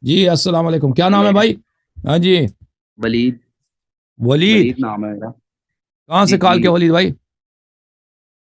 جی السلام علیکم، کیا نام ہے بھائی؟ ہاں جی، ولید ولید، ولید نام ہے میرا. کہاں جی سے جی. کال کیا ولید بھائی؟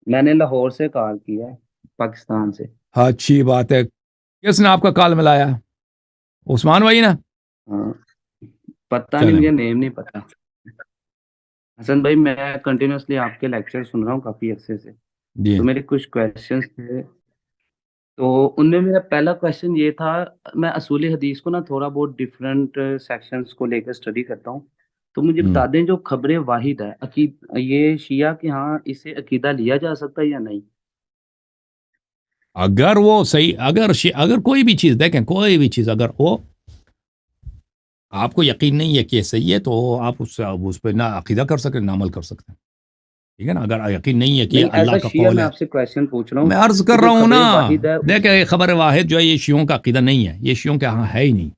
میں نے لاہور سے کال کیا ہے, پاکستان سے. ہاں اچھی بات ہے، کس نے آپ کا کال ملایا؟ عثمان بھائی نا؟ ہاں, پتہ نہیں, چلیں مجھے نیم نہیں پتا. حسن بھائی, میں کنٹینیوسلی آپ کے لیکچر سن رہا ہوں کافی عرصے سے. جی تو میرے کچھ کویشچنس تھے. تو ان میں میرا پہلا کویشچن یہ تھا, میں اصول حدیث کو نا تھوڑا بہت ڈفرینٹ سیکشنز کو لے کر اسٹڈی کرتا ہوں. تو مجھے ہوں۔ بتا دیں, جو خبر واحد ہے یہ شیعہ کے ہاں اسے عقیدہ لیا جا سکتا ہے یا نہیں؟ اگر وہ صحیح، اگر کوئی بھی چیز دیکھیں، کوئی بھی چیز اگر وہ آپ کو یقین نہیں ہے کہ یہ صحیح ہے، تو آپ اس پہ نہ عقیدہ کر سکتے نہ عمل کر سکتے ہیں، ٹھیک ہے نا؟ اگر یقین نہیں ہے کہ یہ نہیں, ایز اللہ اے کا شیعہ قول میں ہے. آپ سے کویشچن پوچھ رہا ہوں میں عرض کہ کر جو رہا ہوں نا، خبر واحد ہے اس. دیکھیں خبر واحد جو ہے یہ شیعوں کا عقیدہ نہیں ہے، یہ شیعوں کے ہاں ہے ہی نہیں.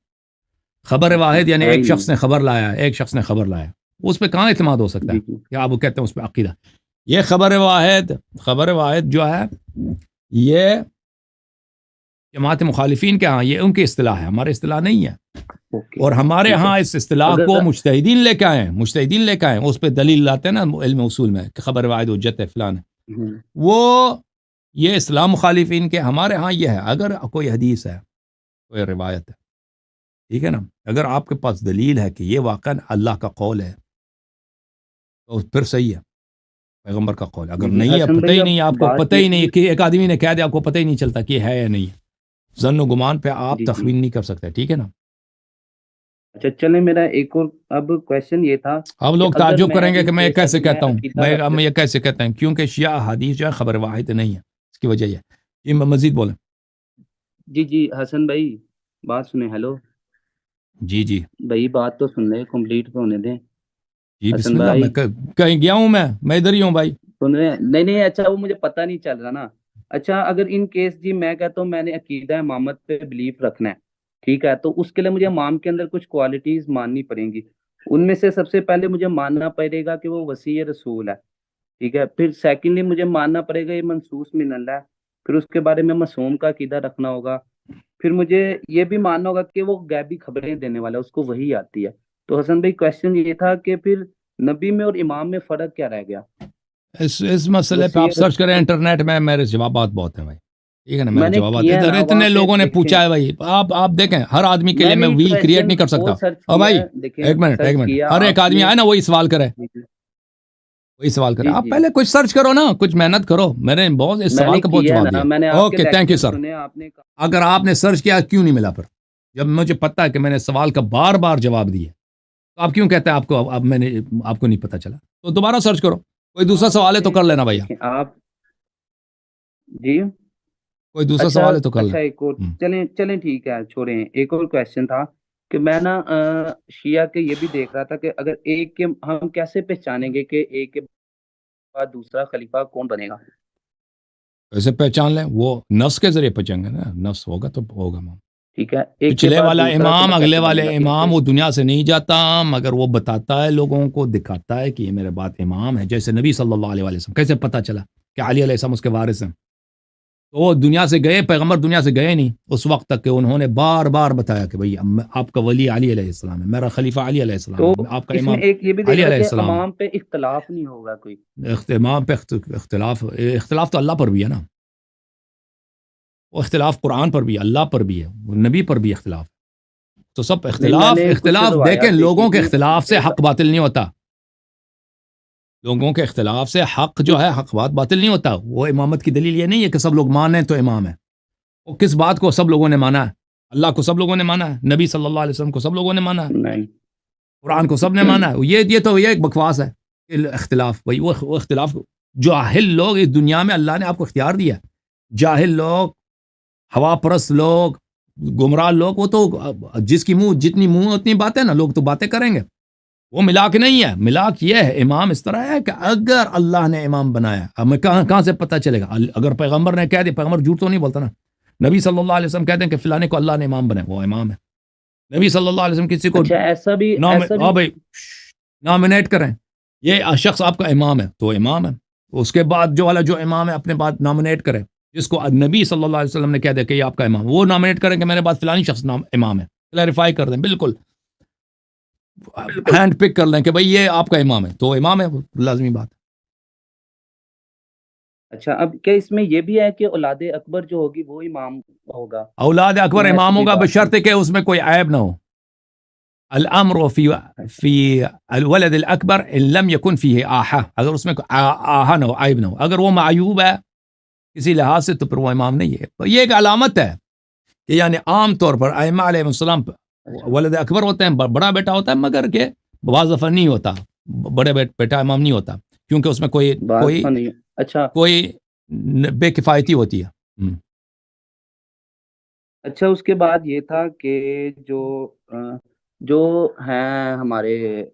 خبر اچھا, واحد یعنی ہے ایک ہی شخص نہیں. نے خبر لایا، ایک شخص نے خبر لایا، اس پہ کہاں اعتماد ہو سکتا ہے؟ جی جی. کیا آپ وہ کہتے ہیں اس پہ عقیدہ؟ یہ خبر واحد جو ہے یہ جماعت مخالفین کے ہاں یہ ان کی اصطلاح ہے، ہماری اصطلاح نہیں ہے. اوکے. اور ہمارے ٹھیک ہے. ہاں اس اصطلاح اگر کو مجتہدین لے کے آئے، اس پہ دلیل لاتے ہیں نا علم اصول میں کہ خبر واحد حجت ہے فلان ہے. ہوں, وہ یہ اسلام مخالفین کے، ہمارے ہاں یہ ہے اگر کوئی حدیث ہے، کوئی روایت ہے، ٹھیک ہے نا، اگر آپ کے پاس دلیل ہے کہ یہ واقعا اللہ کا قول ہے تو پھر صحیح ہے، پیغمبر کا قول ہے. اگر جی جی, نہیں ہے، حسن پتہ بھائی ہی اب نہیں، آپ کو بات پتہ یہ ہی تھی. نہیں کہ ایک آدمی نے کہہ دیا، آپ کو پتہ ہی نہیں چلتا کہ ہے یا نہیں ہے. ظن و گمان پہ آپ جی جی. تخمین نہیں کر سکتے، ٹھیک ہے نا؟ اچھا چلیں, میرا ایک اور اب کویشچن یہ تھا اب کہ لوگ اگر تعجب میں کریں گے ان کہ میں یہ کیس کیسے ابھی میں کہتا ہوں، عقیدہ رکھتے. میں یہ کیسے کہتا ہوں، کیونکہ شیعہ حدیث جو ہے خبر واحد نہیں ہے، اس کی وجہ یہ ہے. جی میں مزید بولیں. جی جی, حسن بھائی بات سنیں. ہیلو جی جی بھائی, بات تو سن لیں, کمپلیٹ تو ہونے دیں. جی بسم حسن اللہ. میں بھائی کہیں گیا ہوں، میں ادھر ہی ہوں بھائی. سن رہے ہیں؟ نہیں نہیں, اچھا وہ مجھے پتہ نہیں چل رہا نا. اچھا, اگر ان کیس جی میں کہتا ہوں میں نے عقیدہ امامت پہ بلیف رکھنا ہے, ٹھیک ہے, تو اس کے لیے مجھے امام کے اندر کچھ کوالٹیز ماننی پڑیں گی. ان میں سے سب سے پہلے مجھے ماننا پڑے گا کہ وہ وسیع رسول ہے, ٹھیک ہے. پھر سیکنڈلی مجھے ماننا پڑے گا یہ منصوص من اللہ ہے. پھر اس کے بارے میں معصوم کا عقیدہ رکھنا ہوگا. پھر مجھے یہ بھی ماننا ہوگا کہ وہ غیبی خبریں دینے والا ہے, اس کو وہی آتی ہے. تو حسن بھائی کویشچن یہ تھا کہ پھر نبی میں اور امام میں فرق کیا رہ گیا؟ اس مسئلے پہ وسیع آپ سرچ کریں رسول انٹرنیٹ میں، میرے جوابات بہت ہیں بھائی، ٹھیک ہے نا؟ میرے میں نے جوابات کیا ہے ادھر نا اتنے وہاں پہ, لوگوں نے دیکھیں پوچھا ہے بھائی. آپ دیکھیں ہر آدمی کے میں لیے نے میں یہ ویل کریٹ کویشچن نہیں کر سکتا. بہت سرچ اور کیا بھائی ہے, دیکھیں ایک سرچ منٹ، کیا ہر ایک آپ آدمی نے. آئے نا وہی سوال کرے، جی جی. وہی سوال کرے. جی آپ جی, پہلے کچھ سرچ کرو نا، کچھ محنت کرو. میں نے بہت اس میں سوال نے کا بہت کیا ہے جواب نا, دیا. میں نے آپ کے اوکے تھینک یو لیکچر سر. سنے, آپ نے کہا. اگر آپ نے سرچ کیا کیوں نہیں ملا؟ پھر جب مجھے پتا ہے کہ میں نے سوال کا بار بار جواب دیا، تو آپ کیوں کہتے ہیں آپ کو اب میں نے آپ کو نہیں پتا چلا؟ تو دوبارہ سرچ کرو. کوئی دوسرا سوال ہے تو کر لینا بھیا، دیکھیں آپ. جی. کوئی دوسرا اچھا سوال ہے تو کر اچھا, لیں. ایک اور, چلیں چلیں ٹھیک ہے, چھوڑیں. ایک اور کویشچن تھا کہ میں نا شیعہ کے یہ بھی دیکھ رہا تھا کہ اگر ایک کے ہم کیسے پہچانیں گے کہ ایک کے بعد دوسرا خلیفہ کون بنے گا؟ ویسے پہچان لیں، وہ نفس کے ذریعے پہچانیں گے نا، نفس ہوگا تو ہوگا. ٹھیک ہے, ایک کے پچھلے بعد والا دوسرا امام، خلیفہ اگلے کیسے والے بنے گا اس امام پہ؟ وہ دنیا سے نہیں جاتا، مگر وہ بتاتا ہے لوگوں کو، دکھاتا ہے کہ یہ میرے بعد امام ہے. جیسے نبی صلی اللہ علیہ وسلم کیسے پتا چلا کہ علی علیہ السلام اس کے وارث ہیں؟ تو وہ دنیا سے گئے، پیغمبر دنیا سے گئے نہیں اس وقت تک کہ انہوں نے بار بار بتایا کہ بھئی آپ کا ولی علی علیہ السلام ہے، میرا خلیفہ علی علیہ السلام تو ہے، آپ کا اس میں امام ایک یہ بھی دیکھ علی رہا علیہ کہ السلام ہے. امام پہ اختلاف نہیں ہوگا کوئی. امام پہ اختلاف تو اللہ پر بھی ہے نا. وہ اختلاف قرآن پر بھی ہے، اللہ پر بھی ہے، وہ نبی پر بھی اختلاف. تو سب نہیں, میں اختلاف نے کچھ دیکھیں، روایات دیکھی لوگوں کے تھی اختلاف سے ایک. حق باطل نہیں ہوتا. لوگوں کے اختلاف سے حق جو ہے، حق بات باطل نہیں ہوتا. وہ امامت کی دلیل یہ نہیں ہے کہ سب لوگ مانیں تو امام ہے. وہ کس بات کو سب لوگوں نے مانا ہے؟ اللہ کو سب لوگوں نے مانا ہے، نبی صلی اللہ علیہ وسلم کو سب لوگوں نے مانا ہے، نہیں. قرآن کو سب نے مانا ہے. یہ تو یہ ایک بکواس ہے. اختلاف بھائی، وہ اختلاف جاہل لوگ اس دنیا میں اللہ نے آپ کو اختیار دیا. جاہل لوگ، ہوا پرست لوگ، گمراہ لوگ، وہ تو جس کی منہ جتنی منہ اتنی باتیں نا، لوگ تو باتیں کریں گے. وہ ملاک نہیں ہے. ملاک یہ ہے، امام اس طرح ہے کہ اگر اللہ نے امام بنایا، اب میں کہاں سے پتہ چلے گا؟ اگر پیغمبر نے کہہ دیا، پیغمبر جھوٹ تو نہیں بولتا نا. نبی صلی اللہ علیہ وسلم کہتے ہیں کہ فلانے کو اللہ نے امام بنایا، وہ امام ہے. نبی صلی اللہ علیہ وسلم کسی کو اچھا, ایسا بھی. بھائی نامنیٹ کریں، یہ شخص آپ کا امام ہے تو امام ہے. اس کے بعد جو امام ہے اپنے بعد نامنیٹ کرے، جس کو نبی صلی اللہ علیہ وسلم نے کہہ دیا کہ یہ آپ کا امام، وہ نامنیٹ کریں کہ میرے بعد فلانی شخص امام ہے. کلیریفائی کر دیں، بالکل ہینڈ پک کر لیں کہ بھئی یہ آپ کا امام ہے، تو امام ہے، لازمی بات ہے۔ اچھا، اب کیا اس میں یہ بھی ہے کہ اولاد اکبر جو ہوگی وہ امام ہوگا؟ اولاد اکبر میں ایسی امام کوئی ہوگا بات بشرط کہ اس میں کوئی عیب نہ ہو۔ الامر فی الولد الاکبر ان لم یکن فیہ آہا، اگر اس میں آہا نہ ہو، عیب نہ ہو، اگر وہ معیوب ہے کسی لحاظ سے تو پھر وہ امام نہیں ہے۔ تو یہ ایک علامت ہے کہ یعنی عام طور پر ائمہ علیہ السلام ولد اکبر ہوتے ہیں، بڑا بیٹا ہوتا ہے، مگر کہ بعض دفعہ نہیں ہوتا، بڑے بیٹا امام نہیں ہوتا، کیونکہ اس میں بات نہیں۔ اچھا کوئی بے کفایتی ہوتی ہے۔ اچھا، اس کے بعد یہ تھا کہ جو ہیں ہمارے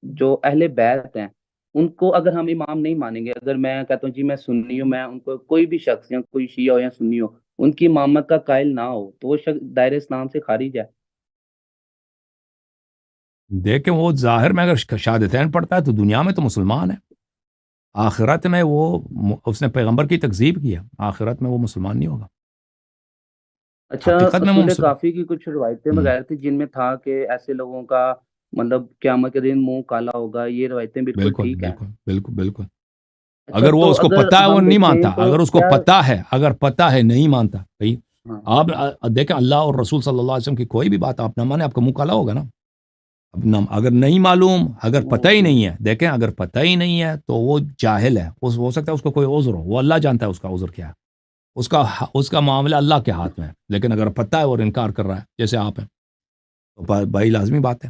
جو اہل بیت ہیں، ان کو اگر ہم امام نہیں مانیں گے، اگر میں کہتا ہوں جی میں سنی ہوں، میں ان کو کوئی بھی شخص یا کوئی شیعہ ہو یا سنی ہو ان کی امامت کا قائل نہ ہو تو وہ شخص دائرہ اسلام سے خارج ہے؟ دیکھیں وہ ظاہر میں اگر شہادتین پڑھتا ہے تو دنیا میں تو مسلمان ہے، آخرت میں وہ اس نے پیغمبر کی تکذیب کی ہے، آخرت میں وہ مسلمان نہیں ہوگا، اچھا، حقیقت میں وہ اصول کافی کی کچھ روایتیں وغیرہ تھی جن میں تھا کہ ایسے لوگوں کا مطلب قیامت کے دن منہ کالا ہوگا، یہ روایتیں بالکل بالکل ٹھیک ہیں؟ بالکل بالکل بالکل۔ اچھا، اگر وہ تو اس کو اگر پتہ ہے وہ ہم نہیں دیکھیں مانتا، تو اگر اس کو کیا پتہ ہے نہیں مانتا بھائی، ہاں آپ دیکھیں اللہ اور رسول صلی اللہ علیہ وسلم کی کوئی بھی بات آپ نہ مانیں، آپ کا منہ کالا ہوگا نا۔ اب اگر نہیں معلوم، اگر پتہ ہی نہیں ہے، دیکھیں اگر پتہ ہی نہیں ہے تو وہ جاہل ہے، ہو سکتا ہے اس کو کوئی عذر ہو، وہ اللہ جانتا ہے اس کا عذر کیا ہے، اس کا معاملہ اللہ کے ہاتھ میں ہے، لیکن اگر پتہ ہے اور انکار کر رہا ہے جیسے آپ ہیں تو بھائی لازمی بات ہے،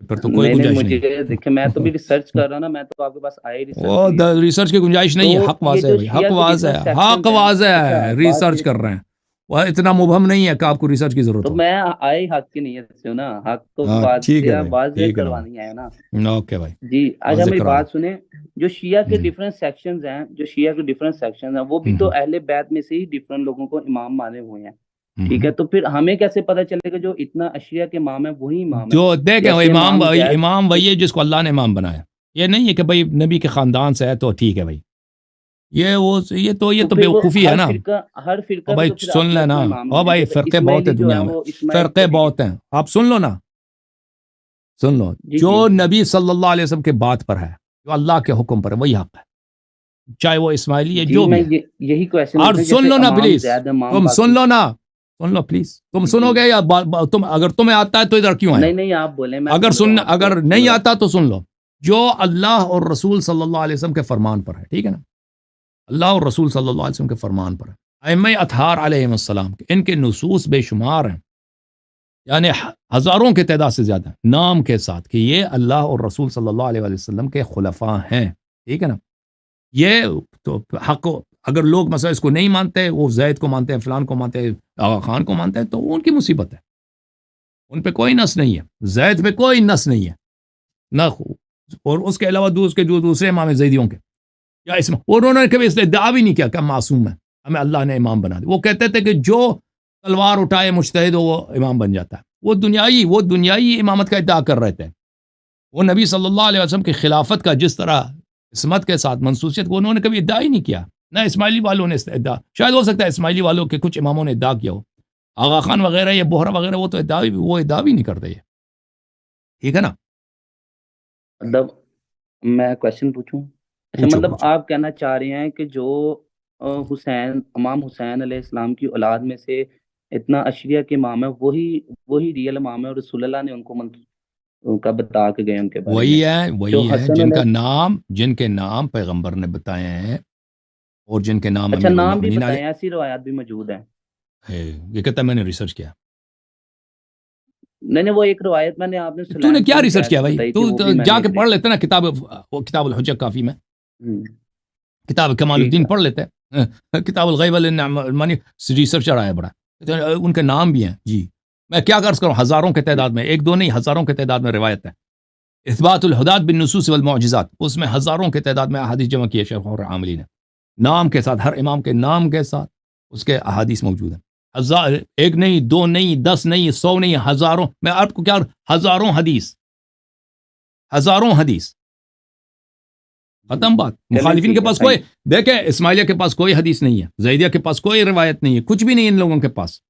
پھر تو کوئی نہیں نہیں، گنجائش نہیں مجھے دیکھیں میں تو بھی ریسرچ ہے۔ کر رہا نا، میں تو آپ کے پاس آیا ہی ریسرچ کے وہ لیے۔ ریسرچ کی گنجائش تو نہیں ہے، حق یہ واضح ہے جو بھائی، شیعہ حق کے واضح ڈفرینٹ ہے، حق سیکشنز ہیں، واضح اچھا ہے، بات ریسرچ یہ کر رہے ہیں، وہ اتنا مبہم نہیں ہے کہ آپ کو ریسرچ کی ضرورت تو ہو۔ میں آئے حق کی نیت سے ہوں نا، حق کو ہاں ٹھیک ہے بھائی، واضح ٹھیک ہے نا کروانی ہے نا۔ بھائی، اوکے بھائی، جی آج واضح ہماری کرا بات سنیں، جو شیعہ کے دیں۔ ڈفرینٹ سیکشنز ہیں، وہ بھی تو اہل بیت میں سے ہی ڈفرینٹ لوگوں کو امام مانے ہوئے ہیں، ٹھیک ہے؟ تو پھر ہمیں کیسے پتہ چلے گا جو اتنا اشیاء کے امام ہے وہی امام ہے؟ جو دیکھیں وہ جیسے امام زید، امام وہی ہے جس کو اللہ نے امام بنایا، یہ نہیں ہے کہ بھائی نبی کے خاندان سے ہے تو ٹھیک ہے بھائی، یہ تو پھر وہ بیوقوفی ہے نا۔ ہر او فرقہ بھی بھائی تو پھر سن اپنا لینا، اپنا امام او ہے، بھائی جیسے فرقے بہت ہیں اسماعیلی جو ہے دنیا میں، وہ اسماعیل فرقے کو بھی، بہت ہیں، آپ سن لو نا، سن لو، جی جو جی نبی صلی اللہ علیہ وسلم کے بات پر ہے، جو اللہ کے حکم پر ہے، وہی حق ہے، چاہے وہ اسماعیلی ہے جی، جو میں بھی ہے۔ یہی کویشچن اور پوچھنا، سن جیسے لو نا امام پلیز، زید، امام تم سن باقی، لو نا، سن لو پلیز، تم جی سنو جی، گے یا اگر تمہیں آتا ہے تو ادھر کیوں آئے ہو؟ نہیں نہیں آپ بولیں، میں سن رہا ہوں، آپ کو اگر سن نہیں رہا ہوں۔ آتا تو سن لو، جو اللہ اور رسول صلی اللہ علیہ وسلم کے فرمان پر ہے، ٹھیک ہے نا، اللہ اور رسول صلی اللہ علیہ وسلم کے فرمان پر ہے، ائمہ اطہار علیہ السلام کے، ان کے نصوص بے شمار ہیں، یعنی ہزاروں کے تعداد سے زیادہ نام کے ساتھ کہ یہ اللہ اور رسول صلی اللہ علیہ وسلم کے خلفاء ہیں، ٹھیک ہے نا۔ یہ تو حق اگر لوگ مثلا اس کو نہیں مانتے، وہ زید کو مانتے ہیں، فلان کو مانتے ہیں، آغا خان کو مانتے ہیں، تو وہ ان کی مصیبت ہے، ان پہ کوئی نس نہیں ہے، زید پہ کوئی نس نہیں ہے نہ، اور اس کے علاوہ جو دوسرے امام زیدیوں کے یا انہوں نے کبھی اس ادعا بھی نہیں کیا کہ ہم معصوم ہیں، ہمیں اللہ نے امام بنا دیا، وہ کہتے تھے کہ جو تلوار اٹھائے مجتہد ہو وہ امام بن جاتا ہے، وہ دنیائی امامت کا ادعا کر رہے تھے، وہ نبی صلی اللہ علیہ وسلم کی خلافت کا جس طرح عصمت کے ساتھ منصوصیت کو انہوں نے کبھی ادعا ہی نہیں کیا، نہ اسماعیلی والوں نے ادعا، شاید ہو سکتا ہے اسماعیلی والوں کے کچھ اماموں نے ادعا کیا ہو، آغا خان وغیرہ یا بوہرا وغیرہ وہ تو ادعا بھی نہیں کرتے، یہ ٹھیک ہے نا۔ مطلب میں کویشچن پوچھوں؟ اچھا، پوچھو مطلب پوچھو۔ آپ کہنا چاہ رہے ہیں کہ جو امام حسین علیہ السلام کی اولاد میں سے اتنا اشریہ کے امام ہے، وہی ریئل امام ہے، اور رسول اللہ نے ان کو کا بتا کے گئے ان کے بارے میں، جو وہی ہے حسن علیہ، جن کے نام پیغمبر نے بتائے ہیں اور جن کے نام اچھا امیر نام بھی المؤمنین بتائیں، علیہ، ایسی روایات بھی موجود ہیں؟ یہ کہتا ہے میں نے ریسرچ کیا۔ نہیں نہیں، وہ ایک روایت میں نے آپ نے تو نے سلیم کیا بن ریسرچ کیا قیس بھائی؟ بتائی تھی، تو وہ بھی میں جا نے کے پڑھ لیتے نا کتاب الحجہ کافی میں، ہوں، کتاب کمال ٹھیک الدین ہے، پڑھ لیتے ہیں، کتاب الغیب المانی ریسرچر آیا بڑا، ان کے نام بھی ہیں جی، میں کیا عرض کروں، ہزاروں کے تعداد میں، ایک دو نہیں ہزاروں کے تعداد میں روایت ہے، اثبات الہدات بالنصوص والمعجزات، اس میں ہزاروں کے تعداد میں احادیث جمع کیے شیخ اور عاملی نے، نام کے ساتھ، ہر امام کے نام کے ساتھ اس کے احادیث موجود ہیں، ایک نہیں، دو نہیں، 10 نہیں، 100 نہیں، ہزاروں، میں آپ کو کیا، ہزاروں حدیث، ختم بات۔ چلیں مخالفین کے ٹھیک ہے، پاس کوئی، تھینک دیکھیں اسماعیلیہ کے پاس کوئی حدیث نہیں ہے، زیدیہ کے پاس کوئی روایت نہیں ہے، کچھ بھی نہیں ان لوگوں کے پاس،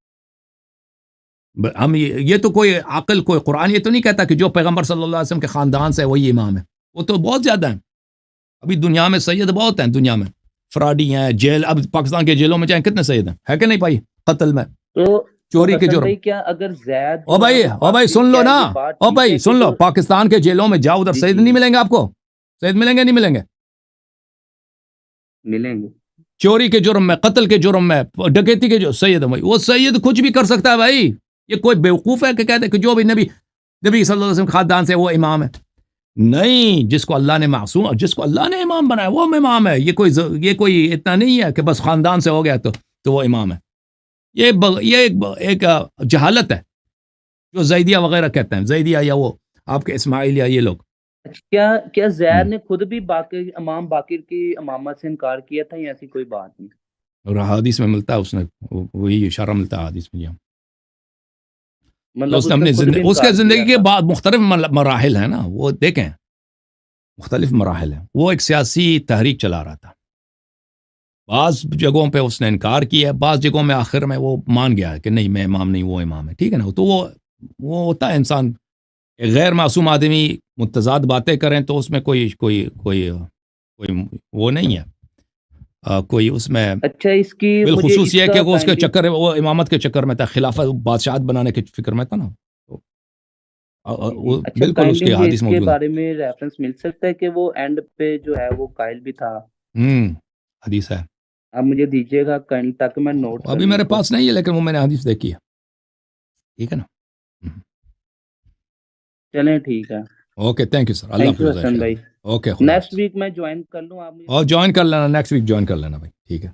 ہم یہ تو کوئی عقل کوئی قرآن یہ تو نہیں کہتا کہ جو پیغمبر صلی اللہ علیہ وسلم کے خاندان سے ہے وہی امام ہے. وہ تو بہت زیادہ ہیں. ابھی دنیا میں سید بہت ہیں, دنیا میں فراڈی ہیں. جیل اب پاکستان کے جیلوں میں جائیں کتنے سید ہیں, ہے کہ نہیں بھائی؟ قتل میں, تو چوری کے جرم. کیا اگر زید او بھائی سن لو نا, او بھائی سن لو, پاکستان کے جیلوں میں جاؤ, ادھر جی سید جی نہیں ملیں گے آپ کو؟ سید ملیں گے نہیں ملیں گے؟ ملیں گے. چوری کے جرم میں, قتل کے جرم میں, ڈکیتی کے جو سید ہے بھائی, وہ سید کچھ بھی کر سکتا ہے بھائی. یہ کوئی بیوقوف ہے کہ کہتے ہیں کہ جو بھی نبی صلی اللہ علیہ وسلم خاندان سے وہ امام ہے؟ نہیں, جس کو اللہ نے معصوم, جس کو اللہ نے امام بنایا وہ امام ہے. یہ کوئی اتنا نہیں ہے کہ بس خاندان سے ہو گیا تو وہ امام ہے. یہ ایک جہالت ہے جو زیدیہ وغیرہ کہتے ہیں, زیدیہ یا وہ آپ کے اسماعیل یا یہ لوگ. کیا زید نے خود بھی امام باقر کی امامت سے انکار کیا تھا یا ایسی کوئی بات نہیں؟ اور حدیث میں ملتا ہے, اس نے وہی اشارہ ملتا ہے حدیث میں. مطلب اس نے اس کے زندگی کے بعد مختلف مراحل ہیں نا, وہ دیکھیں مختلف مراحل ہیں. وہ ایک سیاسی تحریک چلا رہا تھا, بعض جگہوں پہ اس نے انکار کیا ہے, بعض جگہوں میں آخر میں وہ مان گیا ہے کہ نہیں میں امام نہیں, وہ امام ہے. ٹھیک ہے نا, تو وہ ہوتا ہے انسان, ایک غیر معصوم آدمی متضاد باتیں کریں تو اس میں کوئی وہ نہیں ہے, کوئی اس میں اچھا اس کی بالخصوص یہ ہے کہ وہ اس کے چکر وہ امامت کے چکر میں تھا, خلافت بادشاہت بنانے کے فکر میں تھا نا. بالکل اس کے حدیث موجود ہے. کے بارے میں ریفرنس مل سکتا ہے کہ وہ اینڈ پہ جو ہے وہ قائل بھی تھا؟ حدیث ہے, آپ مجھے دیجیے گا تاکہ میں نوٹ ابھی میرے پاس نہیں ہے لیکن وہ میں نے حدیث دیکھی ہے. ٹھیک ہے نا, چلیں ٹھیک ہے. اوکے تھینک یو سر, اللہ حافظ. بھائی اوکے, نیکسٹ ویک میں جوائن کر لوں, آپ اور جوائن کر لینا, نیکسٹ ویک جوائن کر لینا بھائی. ٹھیک ہے.